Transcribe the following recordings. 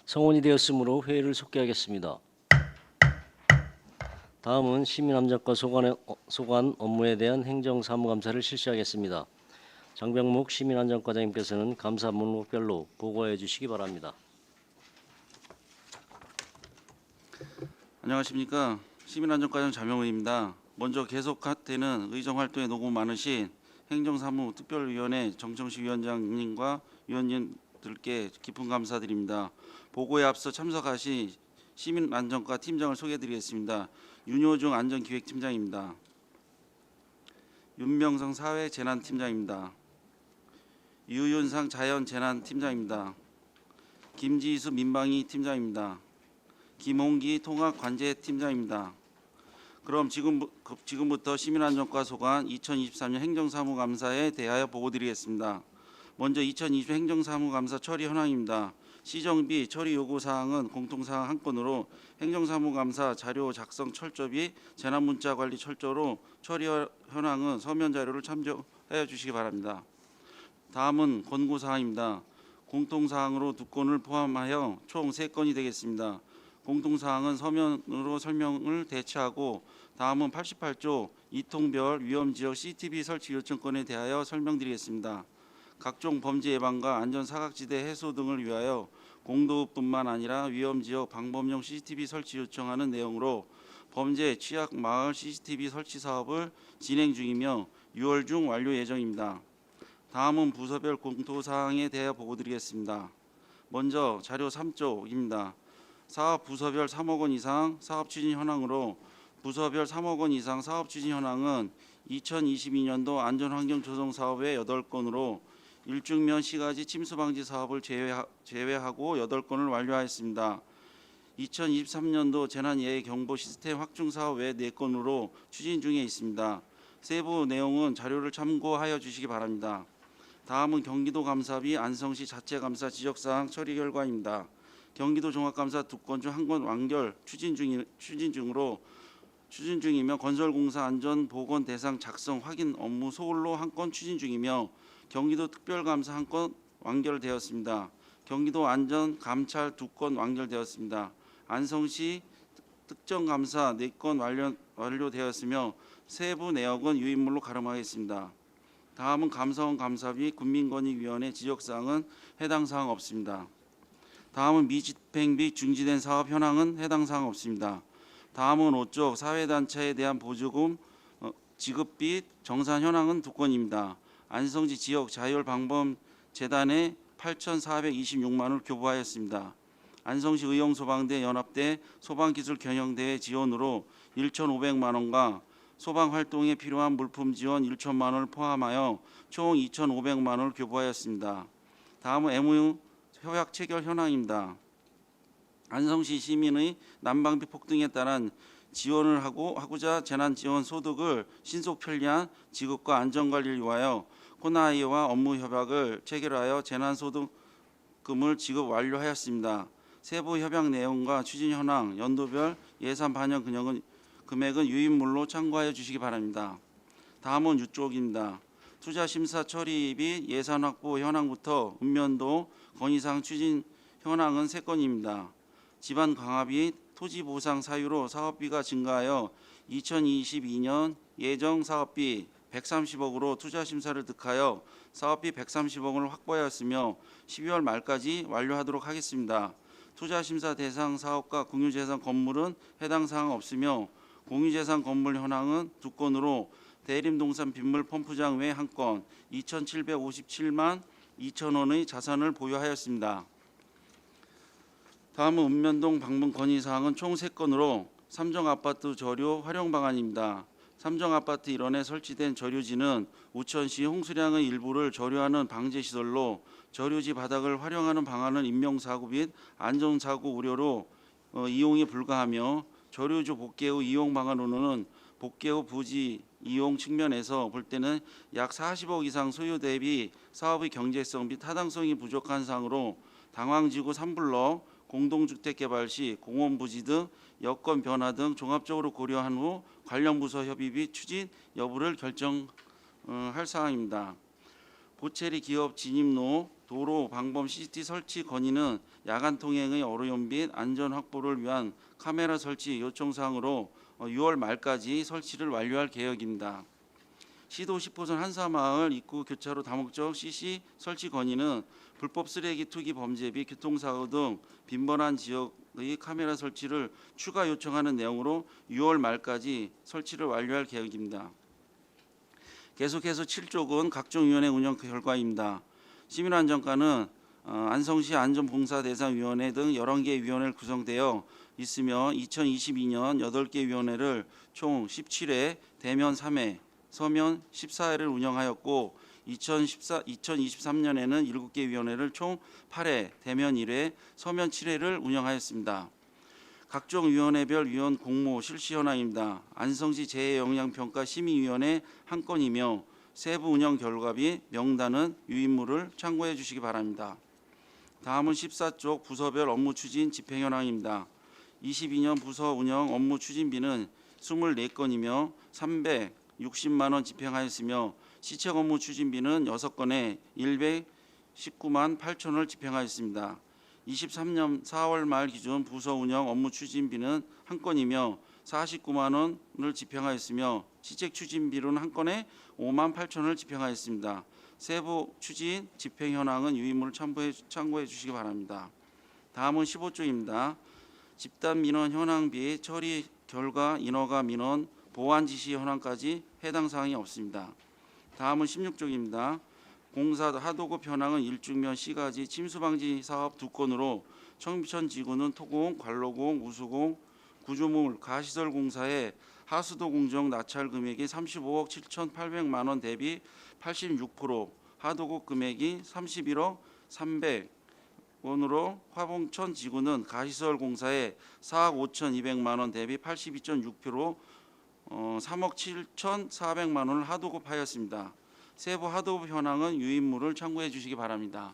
성원이 되었으므로 회의를 속개하겠습니다. 다음은 시민안전과 소관 업무에 대한 행정사무감사를 실시하겠습니다. 장병묵 시민안전과장님께서는 감사 목록별로 보고해 주시기 바랍니다. 안녕하십니까. 시민안전과장 자명의입니다. 먼저 계속되는 의정활동에 노고 많으신 행정사무특별위원회 정청식 위원장님과 위원님들께 깊은 감사드립니다. 보고에 앞서 참석하신 시민안전과 팀장을 소개해드리겠습니다. 윤효중 안전기획팀장입니다. 윤명성 사회재난팀장입니다. 유윤상 자연재난팀장입니다. 김지수 민방위 팀장입니다. 김홍기 통합관제팀장입니다. 그럼 지금부터 시민안전과 소관 2023년 행정사무감사에 대하여 보고드리겠습니다. 먼저 2020 행정사무감사 처리 현황입니다. 시정비 처리 요구사항은 공통사항 한 건으로 행정사무감사 자료 작성 철저 비 재난문자관리 철저로 처리 현황은 서면 자료를 참조해 주시기 바랍니다. 다음은 권고사항입니다. 공통사항으로 2건을 포함하여 총 3건이 되겠습니다. 공통사항은 서면으로 설명을 대체하고 다음은 88조 이통별 위험지역 CCTV 설치 요청건에 대하여 설명드리겠습니다. 각종 범죄 예방과 안전사각지대 해소 등을 위하여 공도뿐만 아니라 위험지역 방범용 CCTV 설치 요청하는 내용으로 범죄 취약 마을 CCTV 설치 사업을 진행 중이며 6월 중 완료 예정입니다. 다음은 부서별 공통사항에 대하여 보고드리겠습니다. 먼저 자료 3쪽입니다. 사업 부서별 3억 원 이상 사업 추진 현황으로 부서별 3억 원 이상 사업 추진 현황은 2022년도 안전환경 조성 사업의 8건으로 일중면 시가지 침수 방지 사업을 제외하고 8건을 완료하였습니다. 2023년도 재난예해경보 시스템 확충 사업 외 4건으로 추진 중에 있습니다. 세부 내용은 자료를 참고하여 주시기 바랍니다. 다음은 경기도 감사비 안성시 자체감사 지적사항 처리 결과입니다. 경기도 종합감사 2건 중 1건 완결 추진 중이며 건설공사 안전보건 대상 작성 확인 업무 소홀로 1건 추진 중이며 경기도 특별감사 1건 완결되었습니다. 경기도 안전감찰 2건 완결되었습니다. 안성시 특정감사 4건 완료되었으며 세부 내역은 유인물로 가름하겠습니다. 다음은 감사원 감사비 군민권익위원회 지적사항은 해당 사항 없습니다. 다음은 미집행비 중지된 사업 현황은 해당 사항 없습니다. 다음은 5쪽 사회단체에 대한 보조금 지급 및 정산 현황은 2건입니다. 안성시 지역 자율방범재단에 8,426만 원을 교부하였습니다. 안성시 의용소방대 연합대 소방기술경영대회 지원으로 1,500만 원과 소방활동에 필요한 물품 지원 1천만 원을 포함하여 총 2,500만 원을 교부하였습니다. 다음은 MOU 협약 체결 현황입니다. 안성시 시민의 난방비 폭등에 따른 지원을 하고자 재난지원 소득을 신속 편리한 지급과 안전관리를 위하여 코나이와 업무 협약을 체결하여 재난소득금을 지급 완료하였습니다. 세부 협약 내용과 추진 현황, 연도별 예산 반영 금액은 유인물로 참고하여 주시기 바랍니다. 다음은 6쪽입니다. 투자심사 처리 및 예산 확보 현황부터 읍면동 건의사항 추진 현황은 3건입니다. 지방 강화 및 토지 보상 사유로 사업비가 증가하여 2022년 예정 사업비 130억으로 투자심사를 득하여 사업비 130억 원을 확보하였으며 12월 말까지 완료하도록 하겠습니다. 투자심사 대상 사업과 공유재산 건물은 해당 사항 없으며 공유재산 건물 현황은 2건으로 대림동산 빗물 펌프장 외 1건 2,757만 2천 원의 자산을 보유하였습니다. 다음은 읍면동 방문 건의사항은 총 3건으로 삼정아파트 저료 활용 방안입니다. 삼정아파트 일원에 설치된 저료지는 우천시 홍수량의 일부를 저료하는 방제시설로 저료지 바닥을 활용하는 방안은 인명사고 및 안전사고 우려로 이용이 불가하며 저료지 복개 후 이용 방안으로는 복개 후 부지 이용 측면에서 볼 때는 약 40억 이상 소요 대비 사업의 경제성 및 타당성이 부족한 사항으로 당황지구 3블럭 공동주택 개발 시 공원부지 등 여건 변화 등 종합적으로 고려한 후 관련 부서 협의 및 추진 여부를 결정할 사항입니다. 보채리 기업 진입로 도로 방범 CCTV 설치 건의는 야간 통행의 어려움 및 안전 확보를 위한 카메라 설치 요청 사항으로 6월 말까지 설치를 완료할 계획입니다. 시도 10호선 한사마을 입구 교차로 다목적 CC 설치 건의는 불법 쓰레기 투기 범죄 및 교통사고 등 빈번한 지역의 카메라 설치를 추가 요청하는 내용으로 6월 말까지 설치를 완료할 계획입니다. 계속해서 7쪽은 각종 위원회 운영 결과입니다. 시민안전과는 안성시 안전봉사대상위원회 등 11개 위원회를 구성되어 있으며 2022년 8개 위원회를 총 17회, 대면 3회, 서면 14회를 운영하였고 2023년에는 7개 위원회를 총 8회, 대면 1회, 서면 7회를 운영하였습니다. 각종 위원회별 위원 공모 실시 현황입니다. 안성시 재해영향평가 심의위원회 한 건이며 세부 운영 결과 및 명단은 유인물을 참고해 주시기 바랍니다. 다음은 14쪽 부서별 업무 추진 집행 현황입니다. 22년 부서 운영 업무 추진비는 24건이며 360만 원 집행하였으며 시책 업무 추진비는 6건에 119만 8천 원을 집행하였습니다. 23년 4월 말 기준 부서 운영 업무 추진비는 한 건이며 49만 원을 집행하였으며 시책 추진비로는 한 건에 5만 8천 원을 집행하였습니다. 세부 추진 집행 현황은 유인물을 참고해 주시기 바랍니다. 다음은 15조입니다. 집단 민원 현황비 처리 결과 인허가 민원 보완 지시 현황까지 해당 사항이 없습니다. 다음은 16조입니다. 공사 하도급 현황은 일중면 C가지 침수방지 사업 2건으로 청비천 지구는 토공, 관로공, 우수공, 구조물, 가시설 공사에 하수도 공정 낙찰 금액이 35억 7,800만 원 대비 86%, 하도급 금액이 31억 300원으로 화봉천 지구는 가시설 공사에 4억 5,200만 원 대비 82.6%, 3억 7,400만 원을 하도급하였습니다. 세부 하도급 현황은 유인물을 참고해 주시기 바랍니다.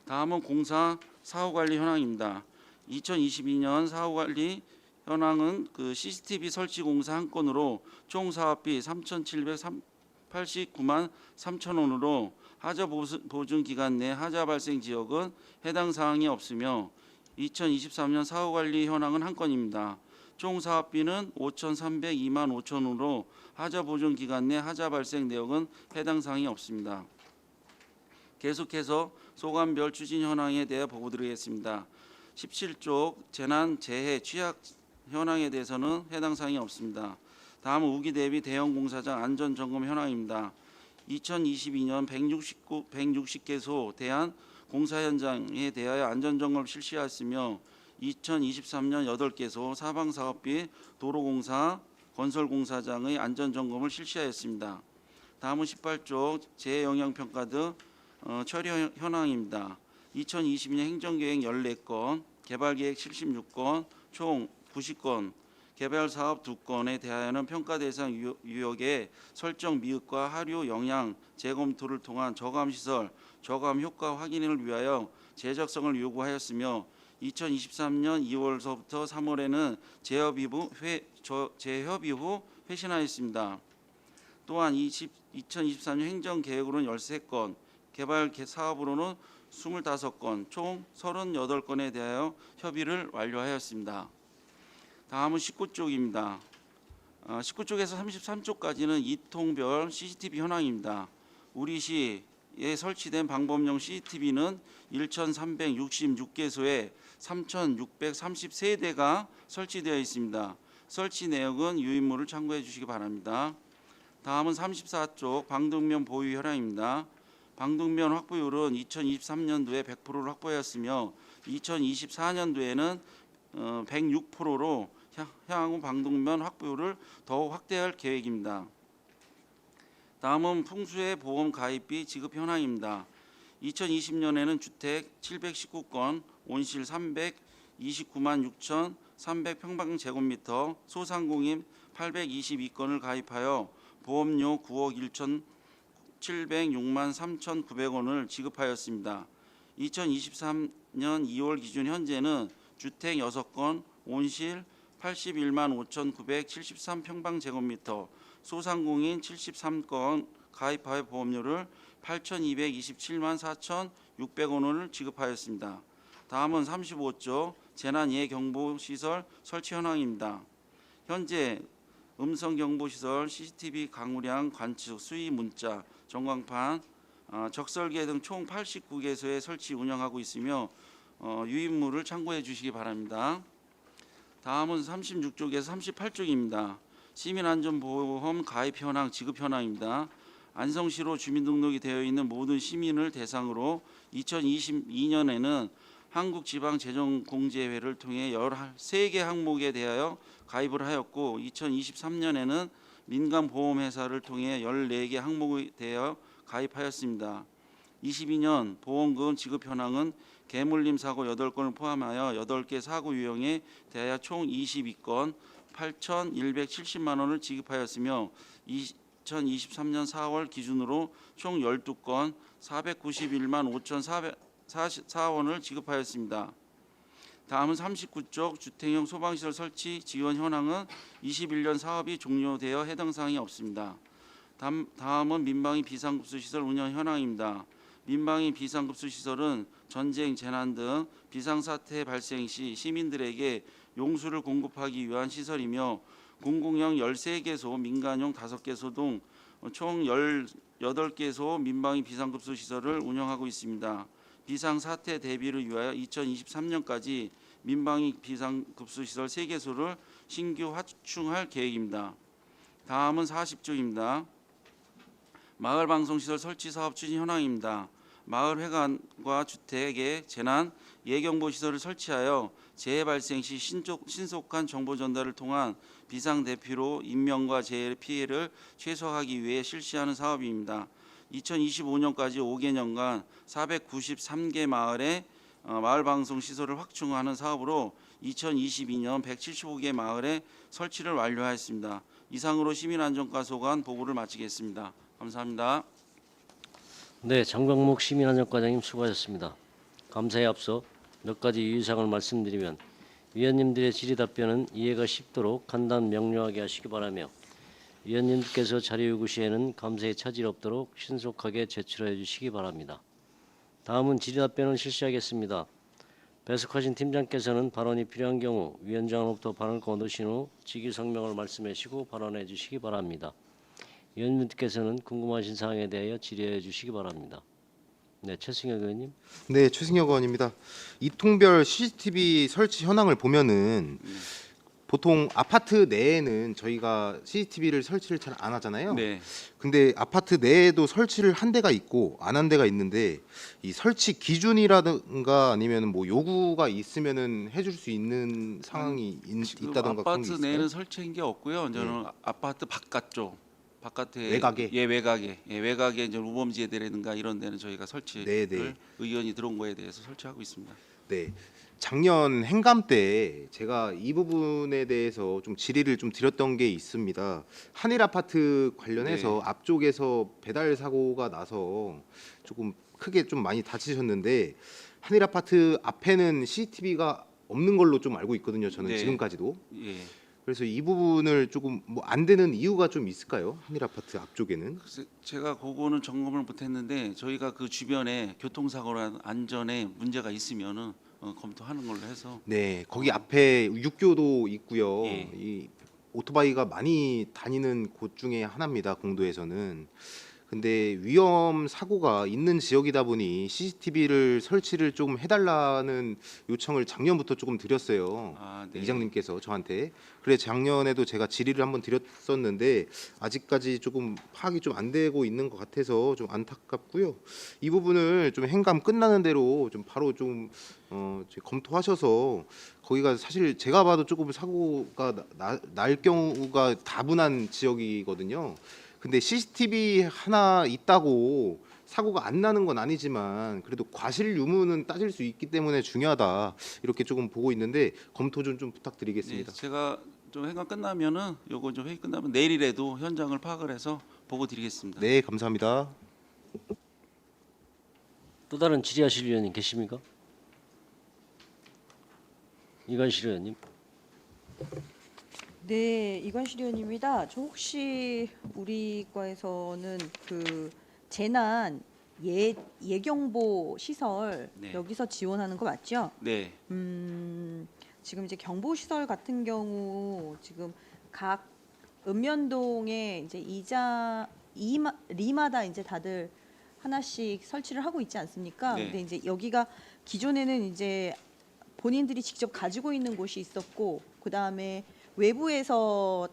다음은 공사 사후관리 현황입니다. 2022년 사후관리 현황은 CCTV 설치 공사 한 건으로 총 사업비 3,789만 3천 원으로 하자 보증 기간 내 하자 발생 지역은 해당 사항이 없으며 2023년 사후관리 현황은 한 건입니다. 총 사업비는 5,302만 5천 원으로 하자 보증 기간 내 하자 발생 내역은 해당 사항이 없습니다. 계속해서 소관별 추진 현황에 대해 보고드리겠습니다. 17쪽 재난 재해 취약 현황에 대해서는 해당 사항이 없습니다. 다음은 우기 대비 대형 공사장 안전 점검 현황입니다. 2022년 160개소 대한 공사 현장에 대하여 안전 점검을 실시하였으며 2023년 8개소 사방사업비 도로공사 건설공사장의 안전점검을 실시하였습니다. 다음은 18쪽 재해영향평가 등 처리 현황입니다. 2022년 행정계획 14건, 개발계획 76건, 총 90건, 개발사업 2건에 대하여는 평가대상 유역의 설정 미흡과 하류 영향 재검토를 통한 저감시설, 저감효과 확인을 위하여 제적성을 요구하였으며 2023년 2월서부터 3월에는 재협의 후 회신하였습니다. 또한 2023년 행정계획으로는 13건, 개발 사업으로는 25건, 총 38건에 대하여 협의를 완료하였습니다. 다음은 19쪽입니다. 19쪽에서 33쪽까지는 이통별 CCTV 현황입니다. 우리 시에 설치된 방범용 CCTV는 1,366개소에 3,633대가 설치되어 있습니다. 설치 내역은 유인물을 참고해 주시기 바랍니다. 다음은 34쪽 방등면 보유 현황입니다. 방등면 확보율은 2023년도에 100%를 확보하였으며 2024년도에는 106%로 향후 방등면 확보율을 더욱 확대할 계획입니다. 다음은 풍수해 보험 가입비 지급 현황입니다. 2020년에는 주택 719건, 온실 329만 6,300평방제곱미터, 소상공인 822건을 가입하여 보험료 9억 1,706만 3,900원을 지급하였습니다. 2023년 2월 기준 현재는 주택 6건, 온실 81만 5,973평방제곱미터, 소상공인 73건 가입하여 보험료를 8,227만 4,600원을 지급하였습니다. 다음은 35조 재난예경보시설 설치 현황입니다. 현재 음성경보시설, CCTV 강우량 관측, 수위 문자, 전광판, 적설계 등 총 89개소에 설치 운영하고 있으며 유인물을 참고해 주시기 바랍니다. 다음은 36쪽에서 38쪽입니다. 시민안전보험 가입 현황, 지급 현황입니다. 안성시로 주민등록이 되어 있는 모든 시민을 대상으로 2022년에는 한국지방재정공제회를 통해 13개 항목에 대하여 가입을 하였고 2023년에는 민간보험회사를 통해 14개 항목에 대하여 가입하였습니다. 22년 보험금 지급 현황은 개물림 사고 8건을 포함하여 8개 사고 유형에 대하여 총 22건 8,170만 원을 지급하였으며 2023년 4월 기준으로 총 12건 491만 5,444원을 지급하였습니다. 다음은 39쪽 주택형 소방시설 설치 지원 현황은 21년 사업이 종료되어 해당 사항이 없습니다. 다음은 민방위 비상급수시설 운영 현황입니다. 민방위 비상급수시설은 전쟁, 재난 등 비상사태 발생 시 시민들에게 용수를 공급하기 위한 시설이며 공공형 13개소, 민간용 5개소 등 총 18개소 민방위 비상급수시설을 운영하고 있습니다. 비상사태 대비를 위하여 2023년까지 민방위 비상급수시설 3개소를 신규 확충할 계획입니다. 다음은 40조입니다. 마을방송시설 설치 사업 추진 현황입니다. 마을회관과 주택에 재난 예경보시설을 설치하여 재해 발생 시 신속한 정보 전달을 통한 비상대피로 인명과 재해 피해를 최소화하기 위해 실시하는 사업입니다. 2025년까지 5개년간 493개 마을에 마을방송 시설을 확충하는 사업으로 2022년 175개 마을에 설치를 완료하였습니다. 이상으로 시민안전과 소관 보고를 마치겠습니다. 감사합니다. 네, 장병목 시민안전과장님 수고하셨습니다. 감사에 앞서 몇 가지 유의사항을 말씀드리면 위원님들의 질의 답변은 이해가 쉽도록 간단 명료하게 하시기 바라며 위원님께서 자료 요구 시에는 감사에 차질 없도록 신속하게 제출해 주시기 바랍니다. 다음은 질의 답변을 실시하겠습니다. 배석하신 팀장께서는 발언이 필요한 경우 위원장으로부터 발언을 거두신 후 직위 성명을 말씀하시고 발언해 주시기 바랍니다. 위원님께서는 궁금하신 사항에 대하여 질의해 주시기 바랍니다. 네, 최승혁 의원님. 네, 최승혁 의원입니다. 이통별 CCTV 설치 현황을 보면은 보통 아파트 내에는 저희가 CCTV를 설치를 잘 안 하잖아요. 네. 근데 아파트 내에도 설치를 한 데가 있고 안 한 데가 있는데 이 설치 기준이라든가 아니면 뭐 요구가 있으면은 해줄 수 있는 상황이 지금 있다든가 그런 게 아파트 있을까요? 내에는 설치한 게 없고요. 저는 아파트 바깥쪽, 바깥에 외곽에? 외곽에 이제 우범지대라든가 이런 데는 저희가 설치를 네. 의견이 들어온 거에 대해서 설치하고 있습니다. 네. 작년 행감 때 제가 이 부분에 대해서 좀 질의를 좀 드렸던 게 있습니다. 한일 아파트 관련해서 네. 앞쪽에서 배달 사고가 나서 조금 크게 좀 많이 다치셨는데 한일 아파트 앞에는 CCTV가 없는 걸로 좀 알고 있거든요. 저는 네. 지금까지도. 예. 그래서 이 부분을 조금 뭐 안 되는 이유가 좀 있을까요? 한일 아파트 앞쪽에는? 글쎄, 제가 그거는 점검을 못했는데 저희가 그 주변에 교통사고나 안전에 문제가 있으면은 검토하는 걸로 해서. 네, 거기 앞에 육교도 있고요. 예. 이 오토바이가 많이 다니는 곳 중에 하나입니다. 공도에서는. 근데 위험 사고가 있는 지역이다 보니 CCTV를 설치를 좀 해달라는 요청을 작년부터 조금 드렸어요. 아, 네. 이장님께서 저한테. 그래 작년에도 제가 질의를 한번 드렸었는데 아직까지 조금 파악이 좀 안 되고 있는 것 같아서 좀 안타깝고요. 이 부분을 좀 행감 끝나는 대로 좀 바로 좀 검토하셔서 거기가 사실 제가 봐도 조금 사고가 날 경우가 다분한 지역이거든요. 근데 CCTV 하나 있다고 사고가 안 나는 건 아니지만 그래도 과실 유무는 따질 수 있기 때문에 중요하다 이렇게 조금 보고 있는데 검토 좀 부탁드리겠습니다. 네, 제가 좀 행감 끝나면은 요거 좀 회의 끝나면 내일이라도 현장을 파악을 해서 보고 드리겠습니다. 네, 감사합니다. 또 다른 질의하실 위원님 계십니까? 이관실 의원님. 네, 이관실 의원입니다. 저 혹시 우리 과에서는 그 재난 예경보 시설 네. 여기서 지원하는 거 맞죠? 네. 지금 이제 경보 시설 같은 경우 지금 각 읍면동에 이제 리마다 이제 다들 하나씩 설치를 하고 있지 않습니까? 네. 근데 이제 여기가 기존에는 이제 본인들이 직접 가지고 있는 곳이 있었고 그 다음에 외부에서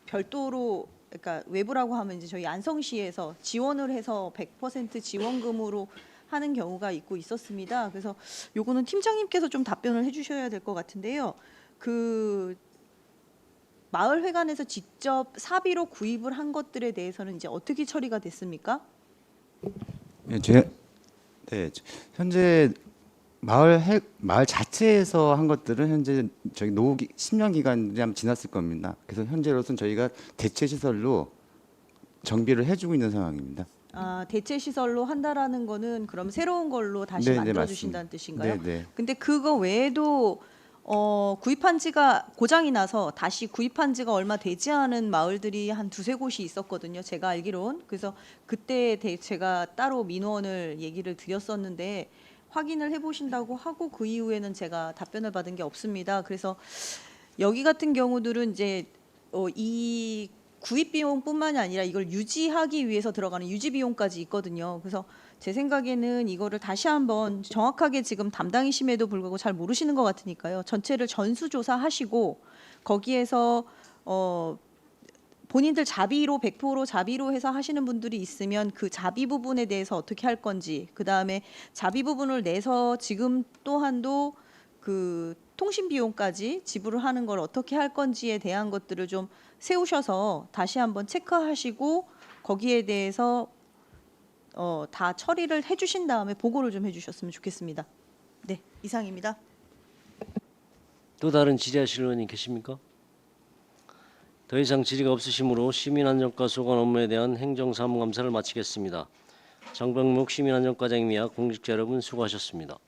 별도로 그러니까 외부라고 하면 이제 저희 안성시에서 지원을 해서 100% 지원금으로 하는 경우가 있고 있었습니다. 그래서 요거는 팀장님께서 좀 답변을 해주셔야 될 것 같은데요. 그 마을회관에서 직접 사비로 구입을 한 것들에 대해서는 이제 어떻게 처리가 됐습니까? 네, 현재 마을 자체에서 한 것들은 현재 저희 노후 10년 기간이 아마 지났을 겁니다. 그래서 현재로서는 저희가 대체 시설로 정비를 해주고 있는 상황입니다. 아, 대체 시설로 한다라는 거는 그럼 새로운 걸로 다시 네, 만들어 맞습니다. 주신다는 뜻인가요? 네. 근데 그거 외에도 구입한 지가 고장이 나서 다시 구입한 지가 얼마 되지 않은 마을들이 한 두세 곳이 있었거든요. 제가 알기론. 그래서 그때 제가 따로 민원을 얘기를 드렸었는데 확인을 해보신다고 하고 그 이후에는 제가 답변을 받은 게 없습니다. 그래서 여기 같은 경우들은 이제 이 구입 비용뿐만이 아니라 이걸 유지하기 위해서 들어가는 유지 비용까지 있거든요. 그래서 제 생각에는 이거를 다시 한번 정확하게 지금 담당이심에도 불구하고 잘 모르시는 것 같으니까요. 전체를 전수조사하시고 거기에서 본인들 자비로 100% 자비로 해서 하시는 분들이 있으면 그 자비 부분에 대해서 어떻게 할 건지, 그 다음에 자비 부분을 내서 지금 또한도 그 통신 비용까지 지불을 하는 걸 어떻게 할 건지에 대한 것들을 좀 세우셔서 다시 한번 체크하시고 거기에 대해서 다 처리를 해주신 다음에 보고를 좀 해주셨으면 좋겠습니다. 네, 이상입니다. 또 다른 질의하실 의원님 계십니까? 더 이상 질의가 없으시므로 시민안전과 소관 업무에 대한 행정사무감사를 마치겠습니다. 장병목 시민안전과장님이야 공직자 여러분 수고하셨습니다.